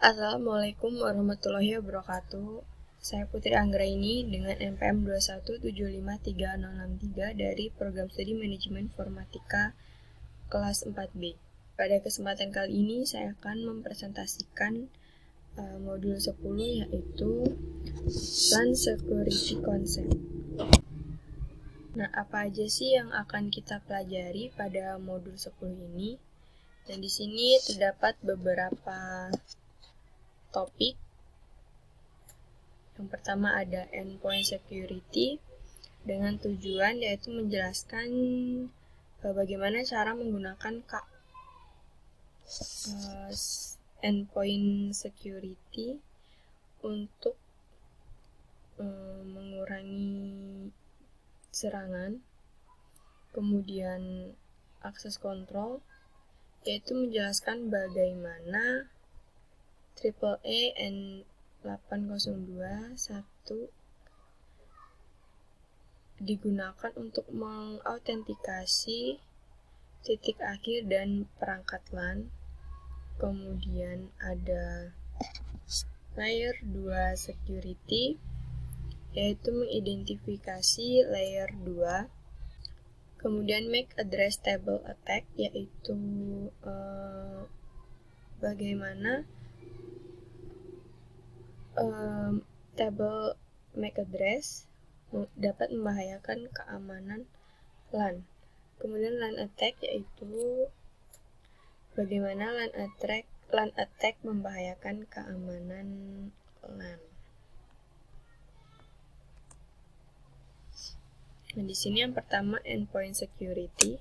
Assalamualaikum warahmatullahi wabarakatuh. Saya Putri Anggraini dengan NPM 2175363 dari Program Studi Manajemen Informatika kelas 4B. Pada kesempatan kali ini saya akan mempresentasikan modul 10 yaitu LAN Security Concept. Nah, apa aja sih yang akan kita pelajari pada modul 10 ini? Dan di sini terdapat beberapa topik. Yang pertama ada endpoint security dengan tujuan yaitu menjelaskan bagaimana cara menggunakan endpoint security untuk mengurangi serangan. Kemudian access control yaitu menjelaskan bagaimana AAA N8021 digunakan untuk mengautentikasi titik akhir dan perangkat LAN. Kemudian ada layer 2 security yaitu mengidentifikasi layer 2. Kemudian MAC address table attack yaitu bagaimana table MAC address dapat membahayakan keamanan LAN. Kemudian LAN attack yaitu bagaimana LAN attack membahayakan keamanan LAN. Nah, di sini yang pertama endpoint security.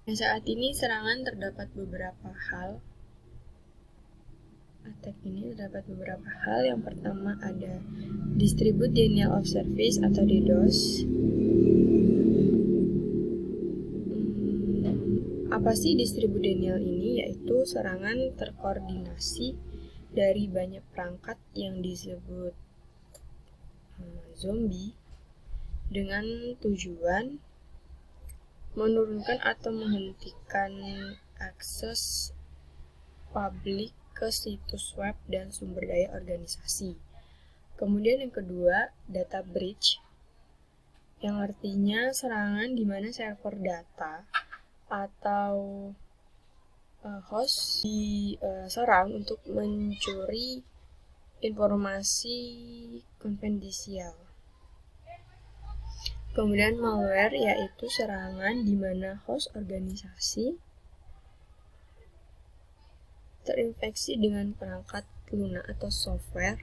Nah, saat ini serangan terdapat beberapa hal. Attack ini terdapat beberapa hal. Yang pertama ada distribute denial of service atau DDoS. Apa sih distribute denial ini? Yaitu serangan terkoordinasi dari banyak perangkat yang disebut zombie dengan tujuan menurunkan atau menghentikan akses publik ke situs web dan sumber daya organisasi. Kemudian yang kedua, data breach, yang artinya serangan di mana server data atau host diserang untuk mencuri informasi konfidensial. Kemudian malware yaitu serangan di mana host organisasi terinfeksi dengan perangkat lunak atau software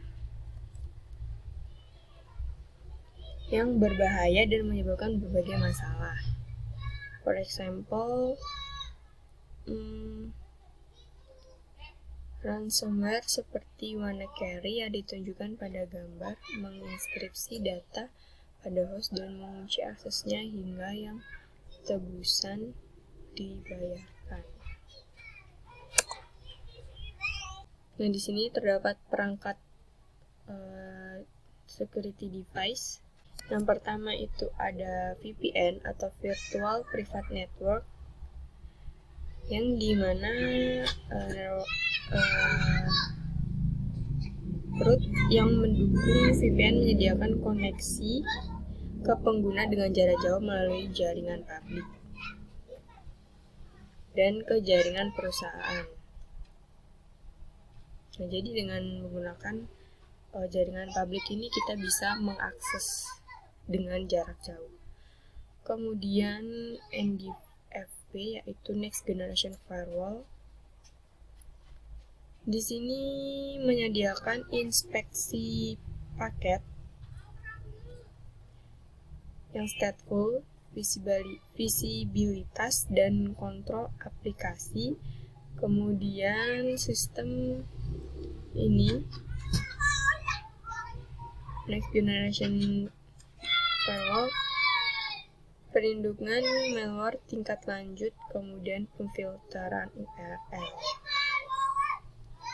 yang berbahaya dan menyebabkan berbagai masalah. For example, ransomware seperti WannaCry yang ditunjukkan pada gambar menginskripsi data pada host dan mengunci aksesnya hingga yang tebusan dibayarkan. Nah, di sini terdapat perangkat security device. Yang pertama itu ada VPN atau Virtual Private Network, yang dimana root yang mendukung VPN menyediakan koneksi ke pengguna dengan jarak jauh melalui jaringan publik dan ke jaringan perusahaan. Nah, jadi dengan menggunakan jaringan publik ini kita bisa mengakses dengan jarak jauh. Kemudian NDFV yaitu Next Generation Firewall. Di sini menyediakan inspeksi paket yang stateful, visibilitas dan kontrol aplikasi. Kemudian sistem ini Next Generation Firewall, perlindungan malware tingkat lanjut, kemudian pemfilteran URL.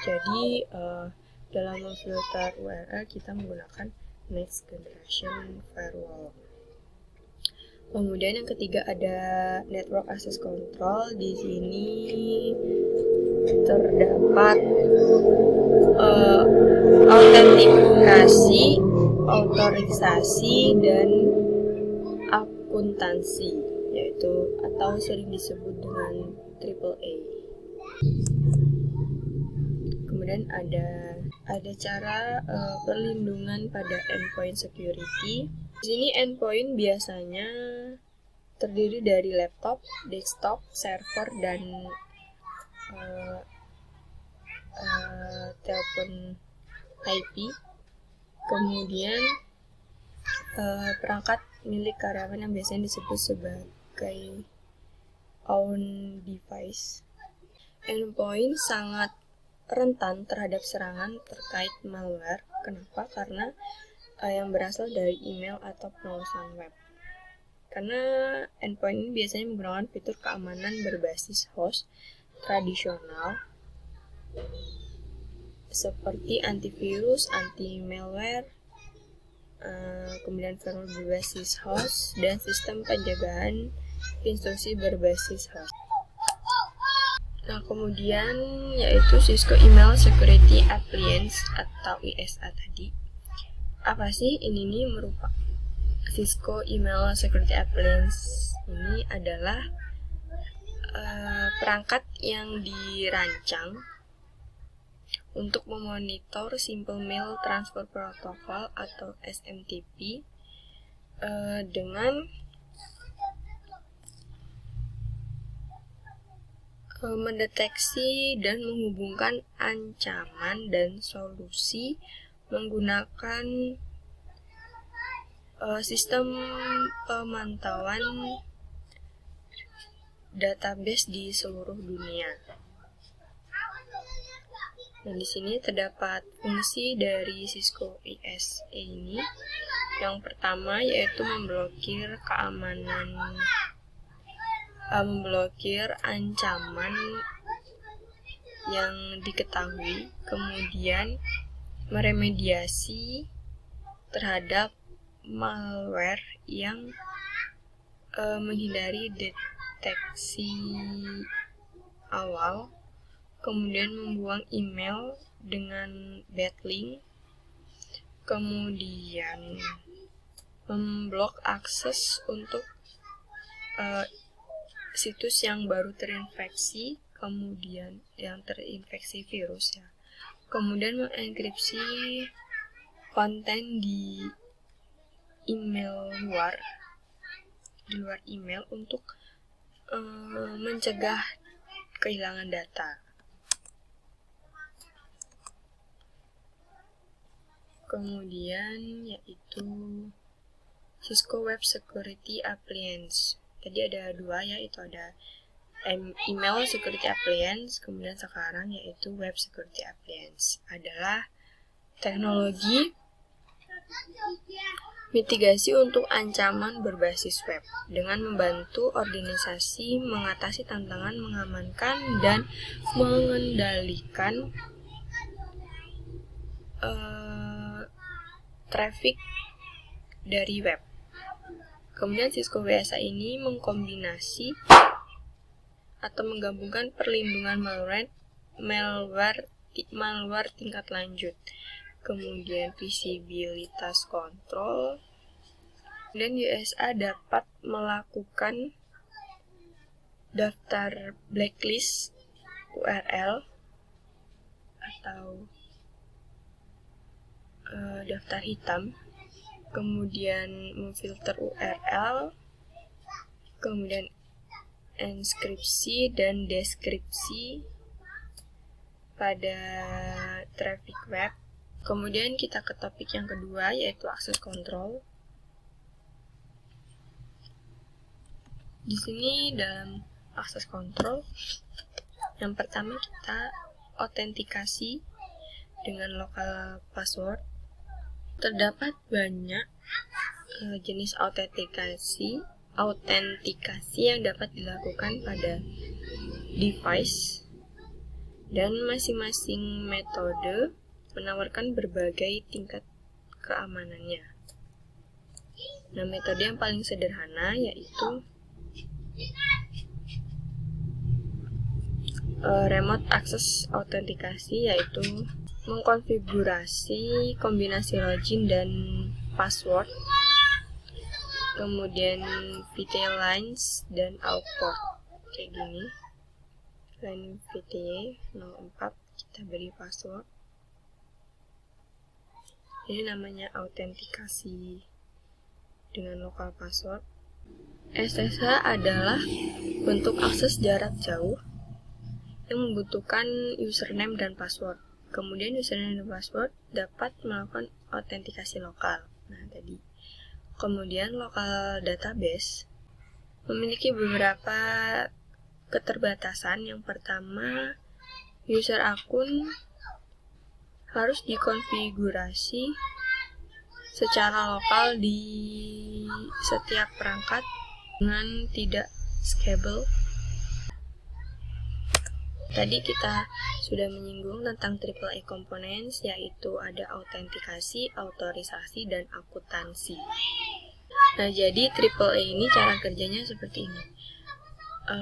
Jadi dalam memfilter URL kita menggunakan Next Generation Firewall. Kemudian yang ketiga ada Network Access Control. Di sini terdapat autentikasi, otorisasi, dan akuntansi, yaitu atau sering disebut dengan AAA. Kemudian ada cara perlindungan pada endpoint security. Di sini endpoint biasanya terdiri dari laptop, desktop, server, dan telepon IP. Kemudian perangkat milik karyawan yang biasanya disebut sebagai own device. Endpoint sangat rentan terhadap serangan terkait malware. Kenapa? Karena yang berasal dari email atau penelusuran web. Karena endpoint ini biasanya menggunakan fitur keamanan berbasis host tradisional seperti antivirus, anti-malware, kemudian firewall berbasis host, dan sistem penjagaan instruksi berbasis host. Nah, kemudian yaitu Cisco Email Security Appliance atau ISA tadi. Apa sih ini nih merupakan Cisco Email Security Appliance? Ini adalah perangkat yang dirancang untuk memonitor Simple Mail Transfer Protocol atau SMTP dengan mendeteksi dan menghubungkan ancaman dan solusi menggunakan sistem pemantauan database di seluruh dunia. Nah, di sini terdapat fungsi dari Cisco ISA ini. Yang pertama yaitu memblokir ancaman yang diketahui, kemudian meremediasi terhadap malware yang menghindari deteksi awal, kemudian membuang email dengan bad link, kemudian memblok akses untuk situs yang baru terinfeksi, kemudian yang terinfeksi virus ya. Kemudian mengenkripsi konten di luar email untuk mencegah kehilangan data. Kemudian yaitu Cisco Web Security Appliance. Tadi ada dua, yaitu ada Email Security Appliance, kemudian sekarang yaitu Web Security Appliance. Adalah teknologi mitigasi untuk ancaman berbasis web dengan membantu organisasi mengatasi tantangan mengamankan dan mengendalikan traffic dari web. Kemudian Cisco WSA ini mengkombinasi atau menggabungkan perlindungan malware tingkat lanjut, kemudian visibilitas kontrol, dan USA dapat melakukan daftar blacklist URL atau daftar hitam, kemudian memfilter URL, kemudian enskripsi dan deskripsi pada traffic web. Kemudian kita ke topik yang kedua, yaitu access control. Di sini dalam access control, yang pertama kita autentikasi dengan local password. Terdapat banyak jenis autentikasi yang dapat dilakukan pada device, dan masing-masing metode menawarkan berbagai tingkat keamanannya. Nah, metode yang paling sederhana yaitu remote access autentikasi, yaitu mengkonfigurasi kombinasi login dan password, kemudian VTE lines dan output kayak gini. Line VTE 04, kita beri password. Ini namanya autentikasi dengan local password. SSH adalah bentuk akses jarak jauh yang membutuhkan username dan password. Kemudian username dan password dapat melakukan autentikasi lokal. Nah, tadi. Kemudian local database memiliki beberapa keterbatasan. Yang pertama, user akun harus dikonfigurasi secara lokal di setiap perangkat dengan tidak scalable. Tadi kita sudah menyinggung tentang AAA components, yaitu ada autentikasi, autorisasi, dan akuntansi. Nah, jadi AAA ini cara kerjanya seperti ini.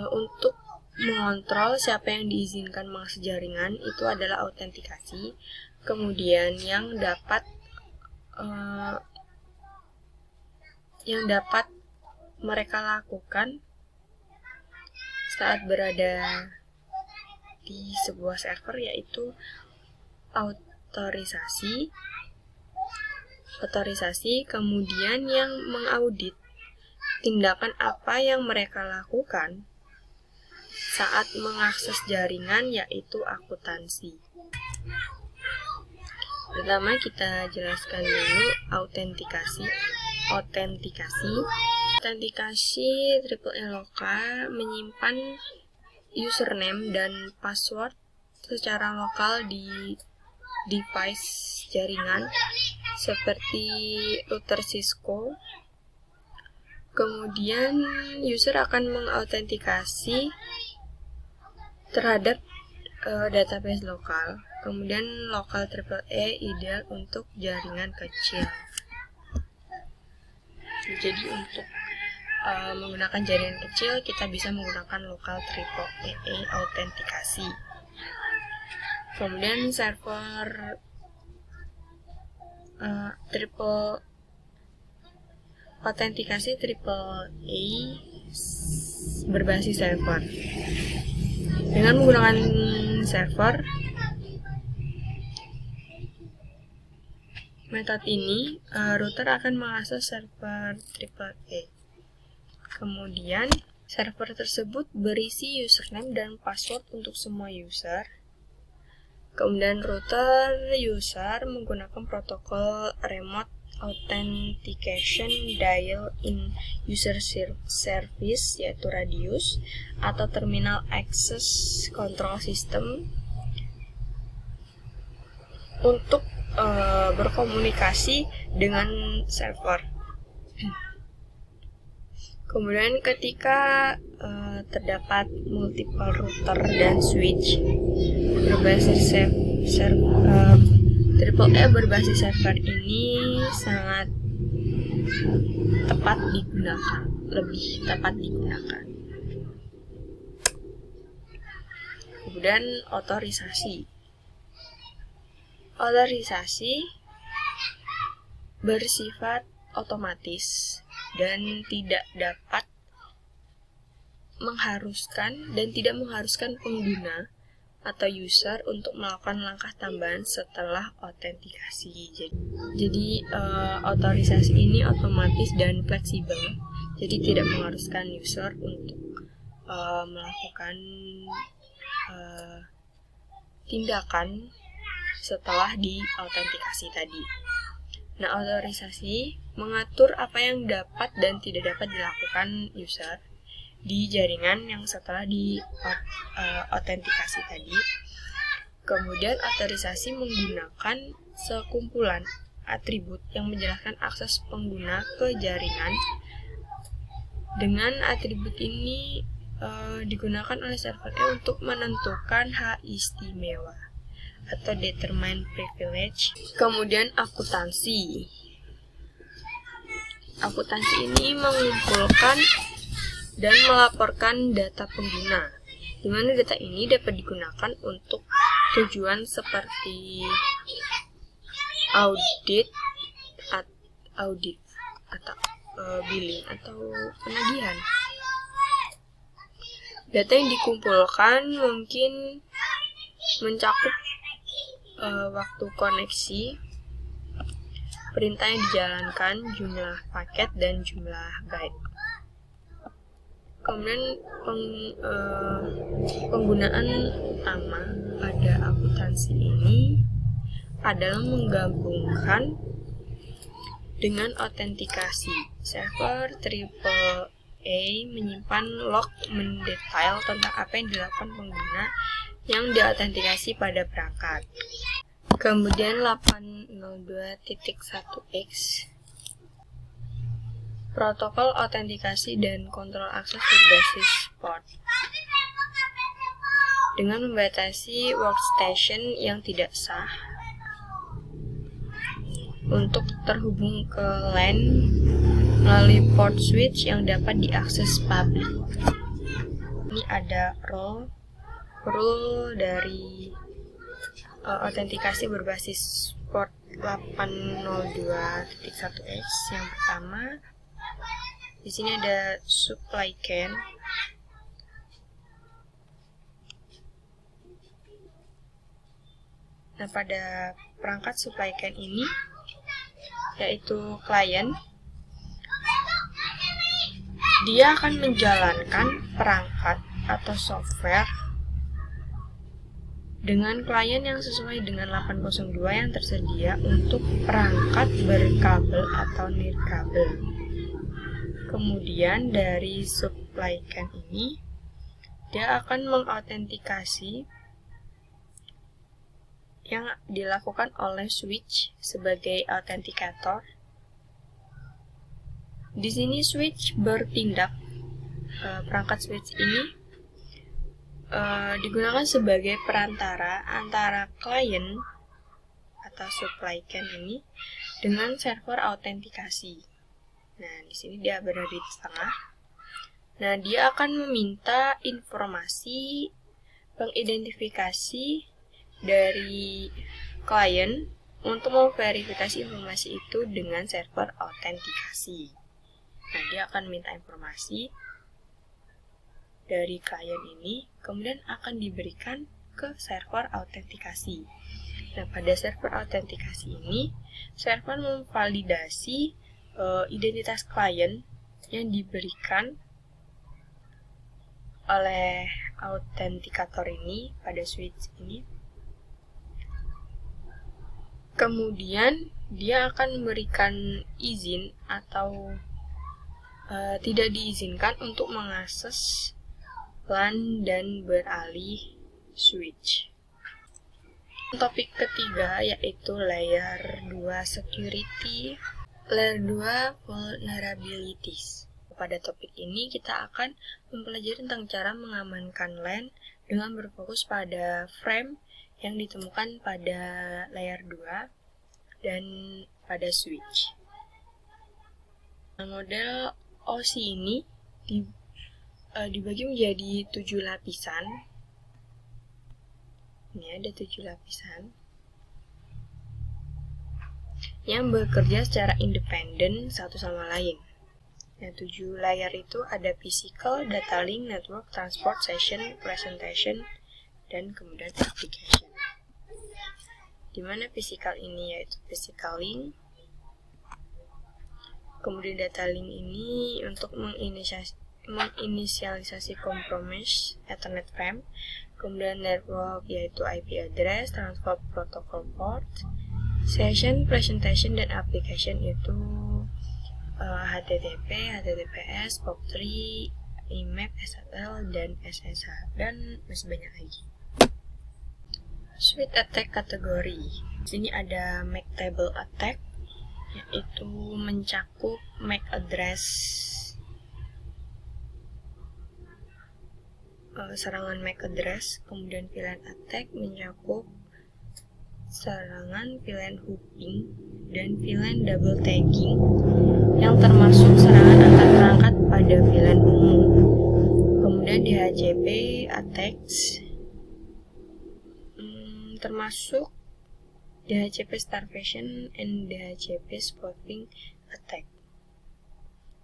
Untuk mengontrol siapa yang diizinkan mengakses jaringan itu adalah autentikasi. Kemudian yang dapat mereka lakukan saat berada di sebuah server yaitu otorisasi, kemudian yang mengaudit tindakan apa yang mereka lakukan saat mengakses jaringan yaitu akuntansi. Pertama kita jelaskan dulu autentikasi AAA lokal menyimpan username dan password secara lokal di device jaringan seperti router Cisco. Kemudian user akan mengautentikasi terhadap database lokal. Kemudian lokal AAA ideal untuk jaringan kecil. Jadi untuk menggunakan jaringan kecil, kita bisa menggunakan lokal AAA autentikasi. Kemudian server autentikasi AAA berbasis server. Dengan menggunakan server, metode ini router akan mengakses server AAA. Kemudian, server tersebut berisi username dan password untuk semua user. Kemudian, router user menggunakan protokol remote authentication dial-in user service, yaitu Radius, atau terminal access control system untuk berkomunikasi dengan server. Kemudian ketika terdapat multiple router dan switch berbasis AAA berbasis server ini sangat lebih tepat digunakan. Kemudian otorisasi bersifat otomatis dan tidak mengharuskan pengguna atau user untuk melakukan langkah tambahan setelah autentikasi. Jadi otorisasi ini otomatis dan fleksibel. Jadi tidak mengharuskan user untuk melakukan tindakan setelah diautentikasi tadi. Nah, otorisasi mengatur apa yang dapat dan tidak dapat dilakukan user di jaringan yang setelah diautentikasi tadi. Kemudian otorisasi menggunakan sekumpulan atribut yang menjelaskan akses pengguna ke jaringan. Dengan atribut ini digunakan oleh server untuk menentukan hak istimewa atau determine privilege. Kemudian akuntansi ini mengumpulkan dan melaporkan data pengguna di mana data ini dapat digunakan untuk tujuan seperti audit atau billing atau penagihan. Data yang dikumpulkan mungkin mencakup waktu koneksi, perintah yang dijalankan, jumlah paket, dan jumlah byte. Kemudian penggunaan utama pada akuntansi ini adalah menggabungkan dengan autentikasi. Server AAA menyimpan log mendetail tentang apa yang dilakukan pengguna yang diautentikasi pada perangkat. Kemudian 802.1x protokol autentikasi dan kontrol akses berbasis port dengan membatasi workstation yang tidak sah untuk terhubung ke LAN melalui port switch yang dapat diakses publik. Ini ada rule dari autentikasi berbasis port 802.1x. Yang pertama, di sini ada supply can. Nah, pada perangkat supply can ini, yaitu klien, dia akan menjalankan perangkat atau software dengan klien yang sesuai dengan 802 yang tersedia untuk perangkat berkabel atau nirkabel. Kemudian dari supply can ini, dia akan mengautentikasi yang dilakukan oleh switch sebagai autentikator. Di sini switch bertindak, perangkat switch ini digunakan sebagai perantara antara klien atau supply can ini dengan server autentikasi. Nah, di sini dia berada di tengah. Nah, dia akan meminta informasi pengidentifikasi dari klien untuk memverifikasi informasi itu dengan server autentikasi. Nah, dia akan minta informasi dari klien ini, kemudian akan diberikan ke server autentikasi. Nah, pada server autentikasi ini, server memvalidasi identitas klien yang diberikan oleh autentikator ini pada switch ini. Kemudian dia akan memberikan izin atau tidak diizinkan untuk mengakses LAN dan beralih switch. Topik ketiga yaitu layer 2 security. Layer 2 vulnerabilities. Pada topik ini kita akan mempelajari tentang cara mengamankan LAN dengan berfokus pada frame yang ditemukan pada layer 2 dan pada switch. Nah, model OC ini dibagi menjadi 7 lapisan. Ini ada 7 lapisan yang bekerja secara independen satu sama lain. Nah, 7 layer itu ada physical, data link, network, transport, session, presentation, dan kemudian application. Di mana physical ini yaitu physical link, kemudian data link ini untuk menginisialisasi compromise Ethernet frame, kemudian network yaitu IP address, transport protocol port, session, presentation, dan application itu HTTP, HTTPS, POP3, IMAP, SSL, dan SSH, dan masih banyak lagi. Suite attack kategori. Di sini ada MAC table attack, yaitu mencakup MAC address, serangan MAC address, kemudian VLAN attack mencakup serangan VLAN hooping dan VLAN double tagging yang termasuk serangan antar perangkat pada VLAN umum. Kemudian kemudian DHCP attacks, termasuk DHCP starvation and DHCP spoofing attack.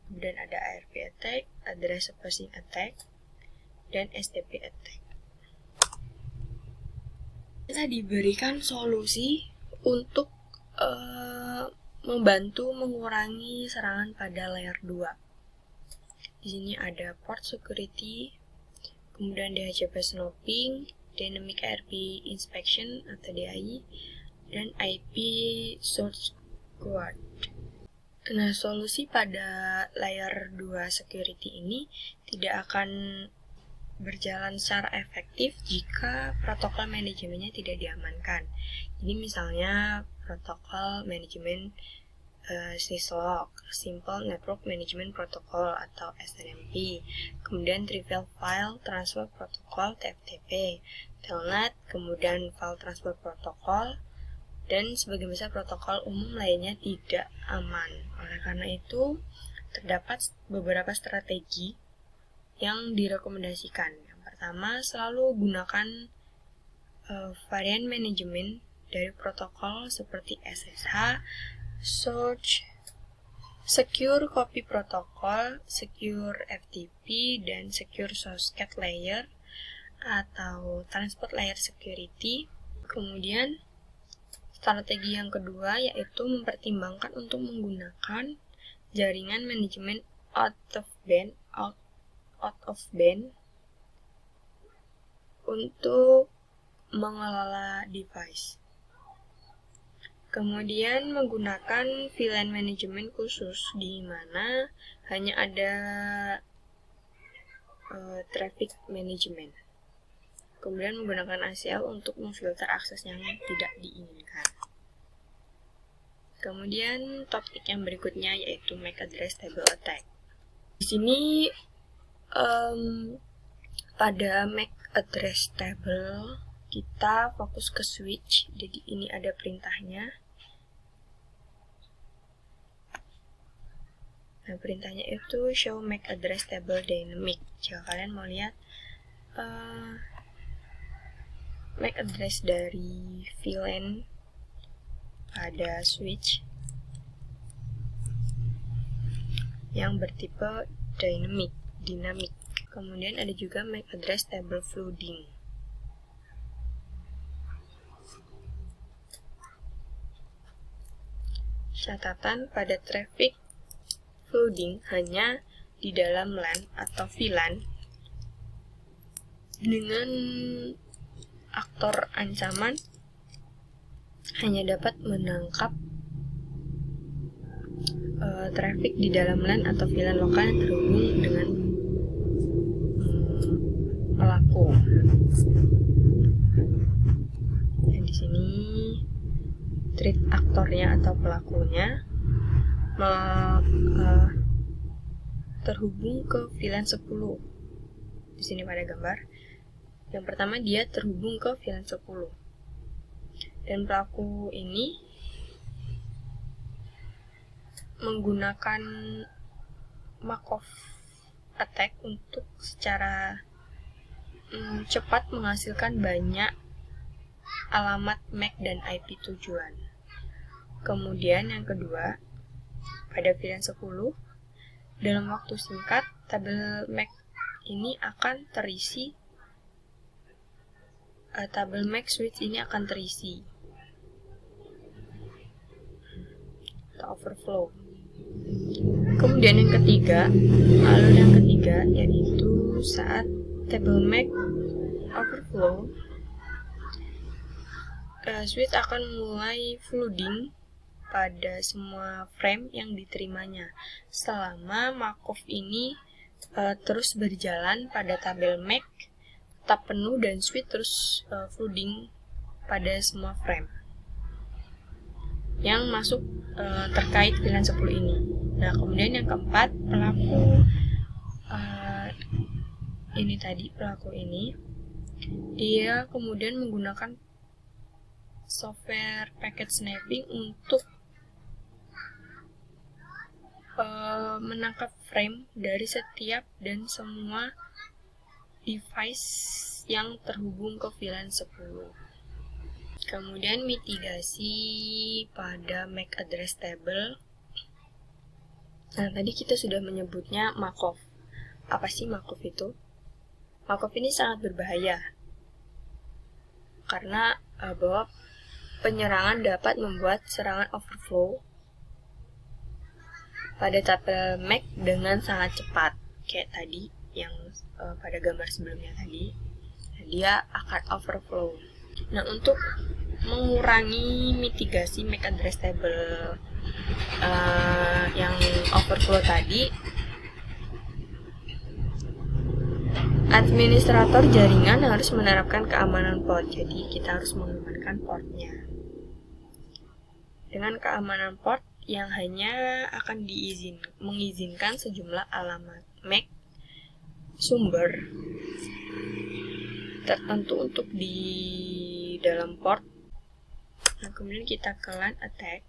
Kemudian ada ARP attack, address suppressing attack, dan STP attack. Kita diberikan solusi untuk membantu mengurangi serangan pada layer 2. Di sini ada port security, kemudian DHCP snooping, dynamic ARP inspection atau DAI, dan IP source guard. Nah, solusi pada layer 2 security ini tidak akan berjalan secara efektif jika protokol manajemennya tidak diamankan. Jadi misalnya protokol manajemen syslog, Simple Network Management Protocol atau SNMP, kemudian Trivial File Transfer Protocol TFTP, Telnet, kemudian File Transfer Protocol, dan sebagian besar protokol umum lainnya tidak aman. Oleh karena itu, terdapat beberapa strategi yang direkomendasikan. Yang pertama, selalu gunakan varian manajemen dari protokol seperti SSH, Search, Secure Copy Protocol, Secure FTP, dan Secure Socket Layer atau Transport Layer Security. Kemudian, strategi yang kedua yaitu mempertimbangkan untuk menggunakan jaringan manajemen out of band untuk mengelola device. Kemudian menggunakan VLAN management khusus di mana hanya ada traffic management. Kemudian menggunakan ACL untuk memfilter akses yang tidak diinginkan. Kemudian topik yang berikutnya yaitu MAC address table attack. Di sini pada MAC address table kita fokus ke switch, jadi ini ada perintahnya. Nah, perintahnya itu show MAC address table dynamic. Jika kalian mau lihat MAC address dari VLAN pada switch yang bertipe dynamic. Kemudian ada juga MAC address table flooding. Catatan pada traffic flooding hanya di dalam LAN atau VLAN dengan aktor ancaman hanya dapat menangkap traffic di dalam LAN atau VLAN lokal yang terhubung dengan pelaku. Dan di sini threat aktornya atau pelakunya terhubung ke VLAN 10. Di sini pada gambar. Yang pertama dia terhubung ke VLAN 10. Dan pelaku ini menggunakan Markov attack untuk secara cepat menghasilkan banyak alamat MAC dan IP tujuan. Kemudian yang kedua, pada VLAN 10, dalam waktu singkat, tabel MAC ini akan terisi, tabel MAC switch ini akan terisi atau overflow. Kemudian yang ketiga, alur yang ketiga yaitu saat tabel MAC overflow, switch akan mulai flooding pada semua frame yang diterimanya selama Markov ini terus berjalan pada tabel MAC tetap penuh dan switch terus flooding pada semua frame yang masuk terkait VLAN 10 ini. Nah, kemudian yang keempat, pelaku ini dia kemudian menggunakan software packet snapping untuk menangkap frame dari setiap dan semua device yang terhubung ke VLAN 10. Kemudian mitigasi pada MAC address table. Nah, tadi kita sudah menyebutnya Markov. Apa sih Markov itu? Markov ini sangat berbahaya karena bahwa penyerangan dapat membuat serangan overflow pada tabel MAC dengan sangat cepat, kayak tadi yang pada gambar sebelumnya tadi, dia akan overflow. Nah, untuk mengurangi mitigasi MAC address table yang overflow tadi, administrator jaringan harus menerapkan keamanan port. Jadi kita harus mengamankan portnya dengan keamanan port yang hanya akan mengizinkan sejumlah alamat MAC sumber tertentu untuk di dalam port. Nah, kemudian kita ke LAN attack.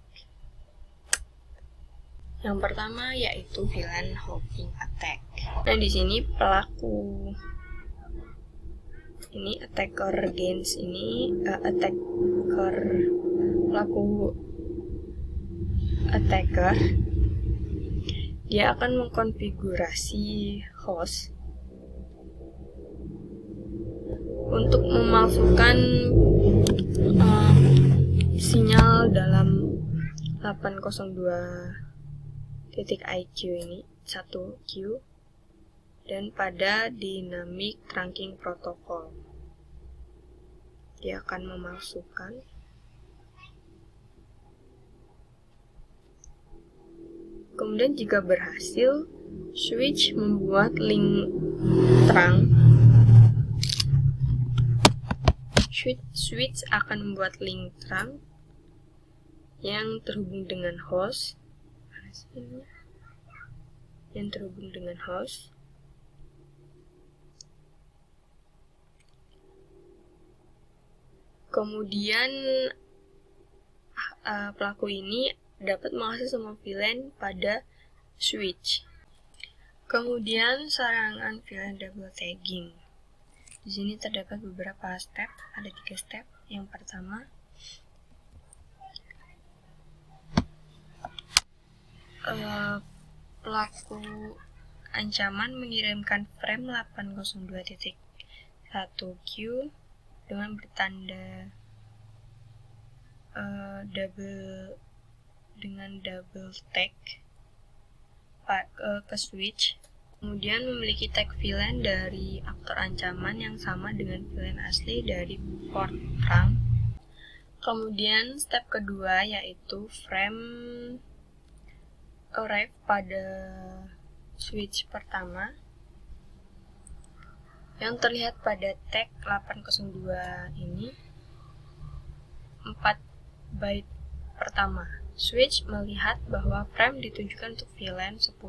Yang pertama yaitu VLAN hopping attack. Nah, di sini pelaku ini attacker dia akan mengkonfigurasi host untuk memalsukan sinyal dalam 802.IQ ini 1Q dan pada dynamic trunking protocol dia akan memalsukan kemudian jika berhasil, switch membuat link trunk. Switch akan membuat link trunk yang terhubung dengan host. Kemudian pelaku ini dapat mengakses semua VLAN pada switch. Kemudian serangan VLAN double tagging. Di sini terdapat beberapa step, ada 3 step. Yang pertama, pelaku ancaman mengirimkan frame 802.1Q dengan bertanda double tag ke switch, kemudian memiliki tag VLAN dari aktor ancaman yang sama dengan VLAN asli dari port trunk. Kemudian step kedua yaitu frame arrive pada switch pertama yang terlihat pada tag 802 ini 4 byte pertama. Switch melihat bahwa frame ditunjukkan untuk VLAN 10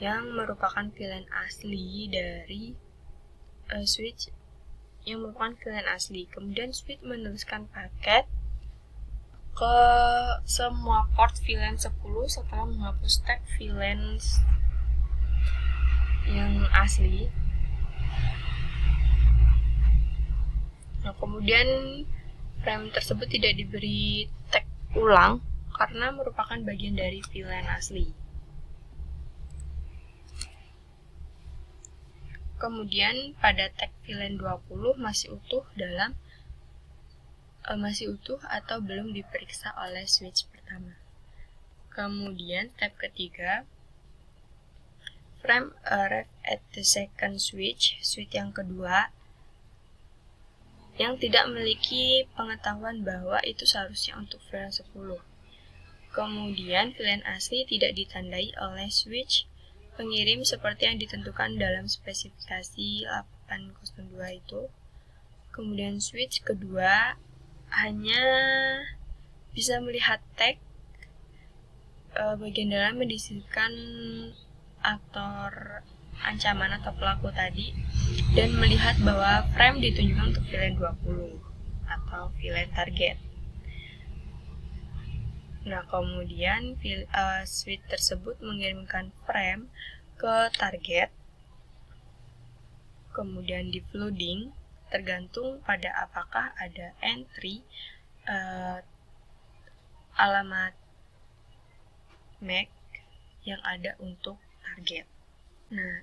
yang merupakan VLAN asli dari switch yang merupakan VLAN asli. Kemudian switch menuliskan paket ke semua port VLAN 10 setelah menghapus tag VLAN yang asli. Nah, kemudian frame tersebut tidak diberi tag ulang karena merupakan bagian dari VLAN asli. Kemudian pada tag VLAN 20 masih utuh atau belum diperiksa oleh switch pertama. Kemudian step ketiga, frame arrive at the second switch yang kedua yang tidak memiliki pengetahuan bahwa itu seharusnya untuk VLAN 10. Kemudian VLAN asli tidak ditandai oleh switch pengirim seperti yang ditentukan dalam spesifikasi 802 itu. Kemudian switch kedua hanya bisa melihat tag bagian dalam mendisipkan aktor ancaman atau pelaku tadi dan melihat bahwa frame ditunjukkan untuk VLAN 20 atau VLAN target. Nah, kemudian switch tersebut mengirimkan frame ke target. kemudian di flooding, tergantung pada apakah ada entry alamat MAC yang ada untuk target. Nah,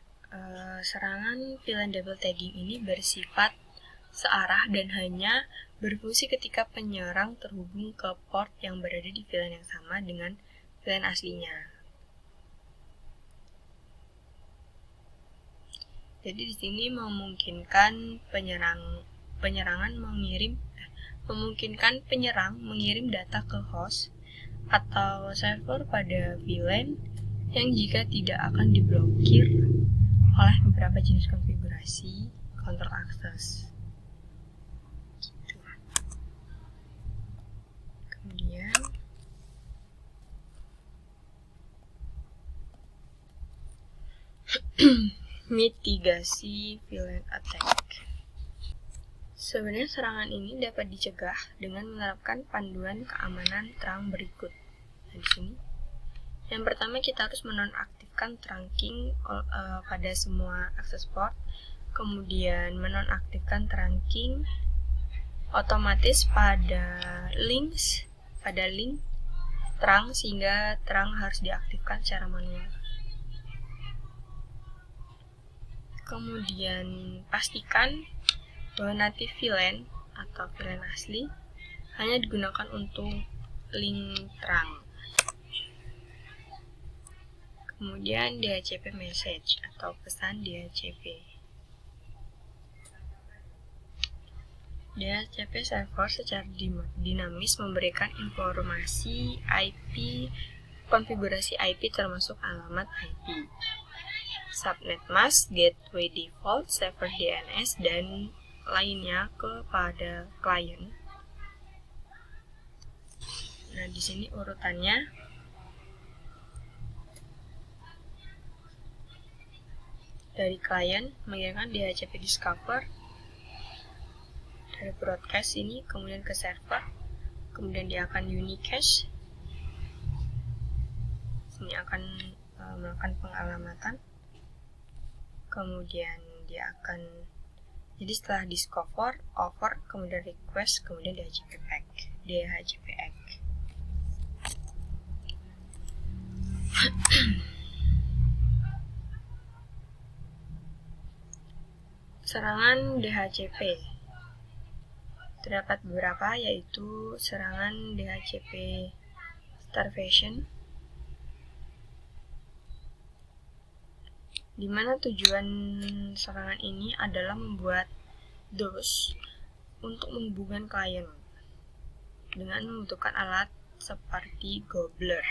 serangan VLAN double tagging ini bersifat searah dan hanya berfungsi ketika penyerang terhubung ke port yang berada di VLAN yang sama dengan VLAN aslinya. Jadi di sini memungkinkan penyerang mengirim data ke host atau server pada VLAN yang jika tidak akan diblokir oleh beberapa jenis konfigurasi control access. Gitu. Kemudian mitigasi VLAN attack. Sebenarnya serangan ini dapat dicegah dengan menerapkan panduan keamanan terang berikut. Nah, di sini yang pertama kita harus menonaktifkan trunking pada semua akses port, kemudian menonaktifkan trunking otomatis pada link terang sehingga terang harus diaktifkan secara manual. Kemudian pastikan bahwa native VLAN atau VLAN asli hanya digunakan untuk link terang. Kemudian DHCP message atau pesan DHCP. DHCP server secara dinamis memberikan informasi IP, konfigurasi IP termasuk alamat IP, subnet mask, gateway default, server DNS, dan lainnya kepada klien. Nah, di sini urutannya. Dari klien mengirimkan DHCP discover dari broadcast ini kemudian ke server, kemudian dia akan unicache, sini akan melakukan pengalamatan, kemudian dia akan setelah discover, over, kemudian request, kemudian DHCP ACK. Serangan DHCP terdapat beberapa, yaitu serangan DHCP starvation, di mana tujuan serangan ini adalah membuat DOS untuk menghubungkan klien dengan membutuhkan alat seperti Gobbler.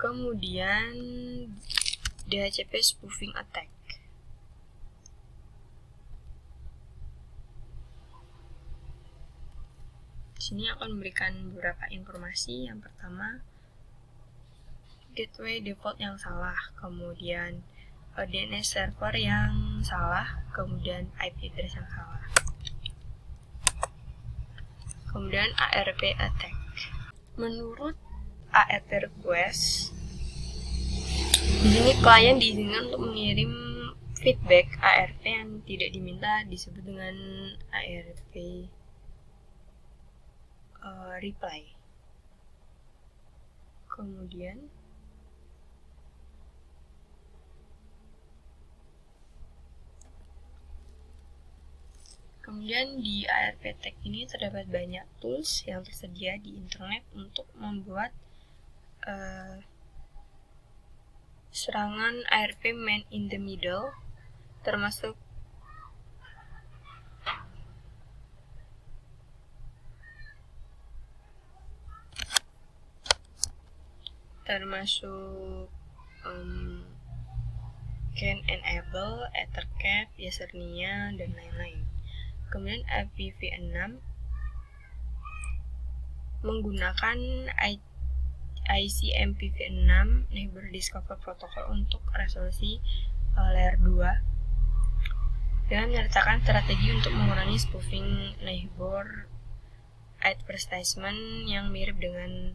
Kemudian DHCP spoofing attack. Sini akan memberikan beberapa informasi. Yang pertama, gateway default yang salah, kemudian DNS server yang salah, kemudian IP address yang salah. Kemudian ARP attack. Menurut ARP request, di sini klien diizinkan untuk mengirim feedback ARP yang tidak diminta disebut dengan ARP reply. Kemudian di ARP attack ini terdapat banyak tools yang tersedia di internet untuk membuat serangan ARP man in the middle, termasuk can enable, ethercap, Yesernia, dan lain-lain. Kemudian IPv6 menggunakan ICMPv6 Neighbor Discover Protocol untuk resolusi layer 2 dengan menyertakan strategi untuk mengurangi spoofing neighbor advertisement yang mirip dengan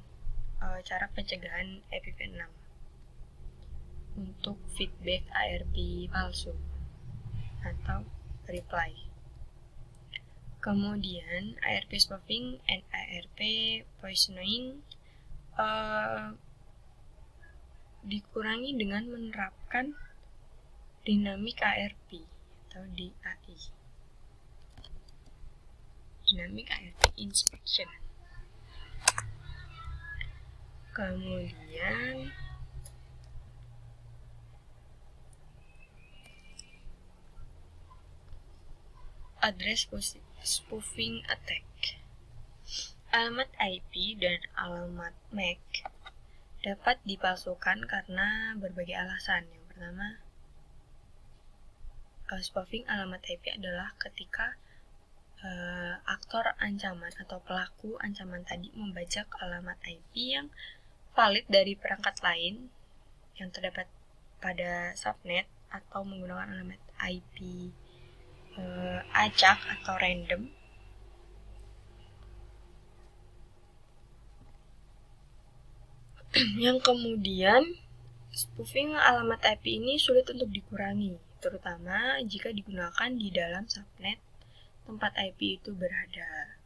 cara pencegahan IPv6. untuk feedback ARP palsu atau reply. Kemudian ARP spoofing and ARP poisoning dikurangi dengan menerapkan dynamic ARP atau DAI, dynamic ARP inspection. Kemudian address spoofing attack. Alamat IP dan alamat MAC dapat dipalsukan karena berbagai alasan. Yang pertama, spoofing alamat IP adalah ketika aktor ancaman atau pelaku ancaman tadi membajak alamat IP yang valid dari perangkat lain yang terdapat pada subnet atau menggunakan alamat IP acak atau random. Yang kemudian spoofing alamat IP ini sulit untuk dikurangi, terutama jika digunakan di dalam subnet tempat IP itu berada.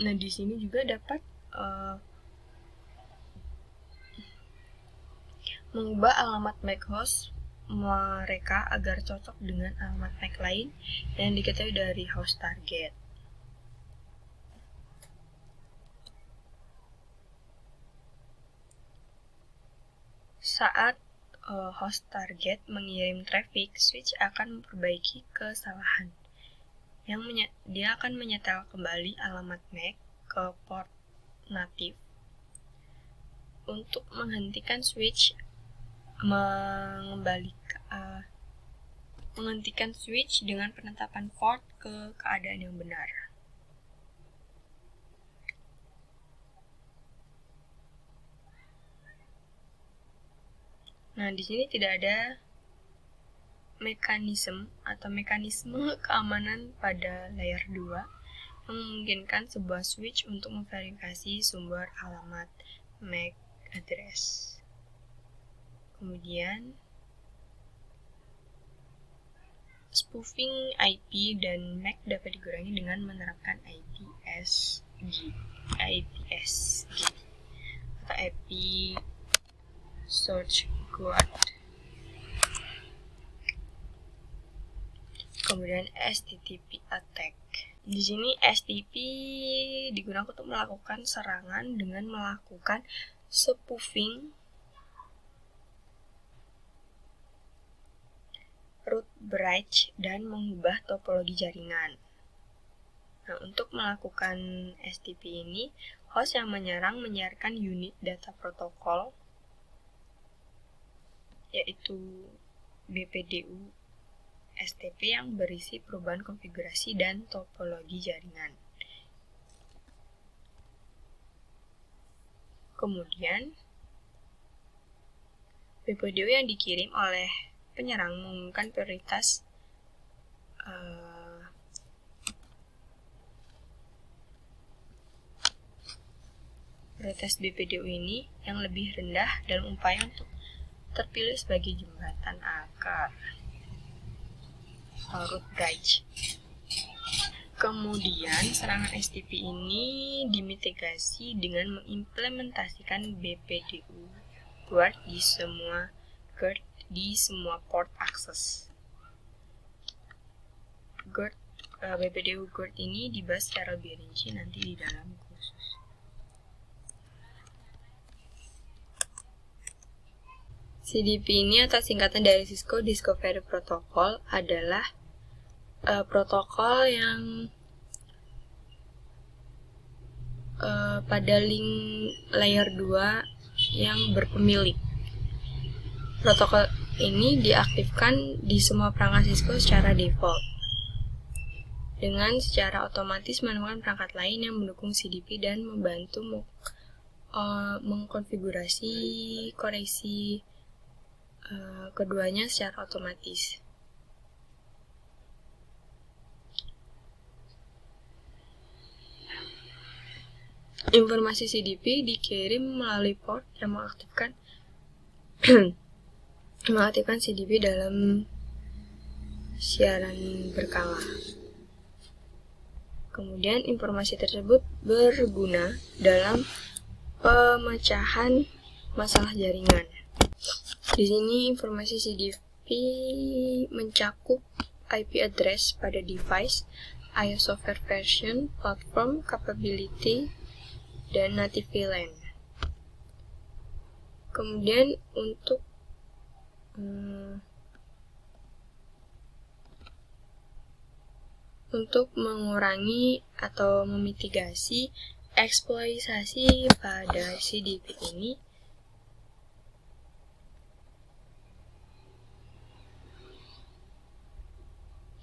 Nah, di sini juga dapat mengubah alamat MAC host mereka agar cocok dengan alamat MAC lain yang diketahui dari host target. Saat host target mengirim traffic, switch akan memperbaiki kesalahan. Dia akan menyetel kembali alamat MAC ke port natif untuk menghentikan switch menghentikan switch dengan penetapan port ke keadaan yang benar. Nah, di sini tidak ada mekanisme keamanan pada layer 2 yang memungkinkan sebuah switch untuk memverifikasi sumber alamat MAC address. Kemudian spoofing IP dan MAC dapat dikurangi dengan menerapkan IPSG atau IP Search Guard. Kemudian STTP attack. Di sini STP digunakan untuk melakukan serangan dengan melakukan spoofing root bridge dan mengubah topologi jaringan. Nah, untuk melakukan STP ini, host yang menyerang menyiarkan unit data protokol yaitu BPDU STP yang berisi perubahan konfigurasi dan topologi jaringan. Kemudian, BPDU yang dikirim oleh penyerang mengumumkan prioritas BPDU ini yang lebih rendah dalam upaya untuk terpilih sebagai jembatan akar root bridge. Kemudian serangan STP ini dimitigasi dengan mengimplementasikan BPDU guard di semua port access. BPDU guard ini dibahas secara lebih rinci nanti di dalam kursus. CDP ini atau singkatan dari Cisco Discovery Protocol adalah protokol yang pada link layer 2 yang berpemilik. Protokol ini diaktifkan di semua perangkat Cisco secara default dengan secara otomatis menemukan perangkat lain yang mendukung CDP dan membantu mengkonfigurasi koneksi keduanya secara otomatis. informasi CDP dikirim melalui port yang mengaktifkan CDP dalam siaran berkala. Kemudian informasi tersebut berguna dalam pemecahan masalah jaringan. Di sini informasi CDP mencakup IP address pada device, iOS software version, platform, capability, dan native VLAN. Kemudian untuk mengurangi atau memitigasi eksploitasi pada CDP ini,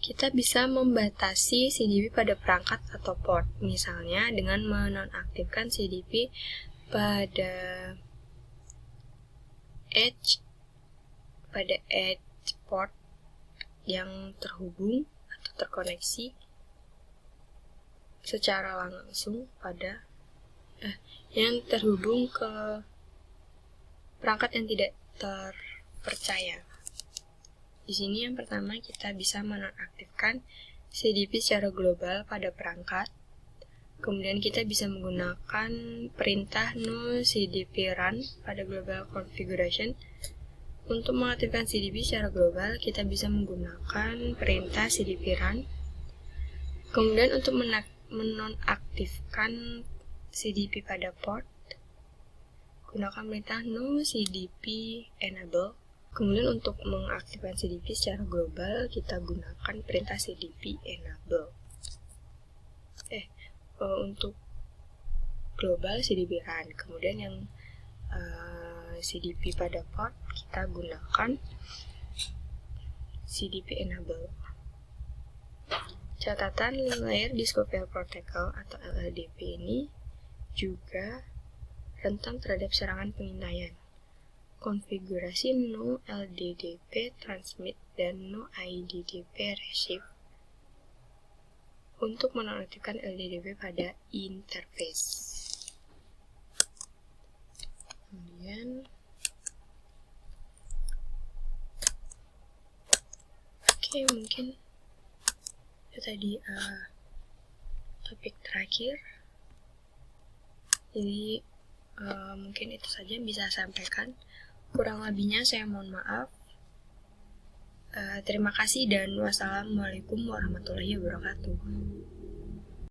kita bisa membatasi CDP pada perangkat atau port, misalnya dengan menonaktifkan CDP pada edge port yang terhubung atau terkoneksi secara langsung pada yang terhubung ke perangkat yang tidak terpercaya. Di sini yang pertama kita bisa menonaktifkan CDP secara global pada perangkat. Kemudian kita bisa menggunakan perintah no CDP run pada global configuration. Untuk mengaktifkan CDP secara global, kita bisa menggunakan perintah CDP run. Kemudian untuk menonaktifkan CDP pada port, gunakan perintah no CDP enable. Kemudian untuk mengaktifkan CDP secara global, kita gunakan perintah CDP enable. Untuk global CDP run. Kemudian yang CDP pada port, kita gunakan CDP enable. Catatan, Layer Discovery Protocol atau LLDP ini juga rentan terhadap serangan pengintaian. Konfigurasi no LDDP transmit dan no IDDP receive untuk menonaktifkan LDDP pada interface. Kemudian mungkin itu tadi topik terakhir. Jadi mungkin itu saja yang bisa saya sampaikan. Kurang lebihnya saya mohon maaf. Terima kasih dan wassalamualaikum warahmatullahi wabarakatuh.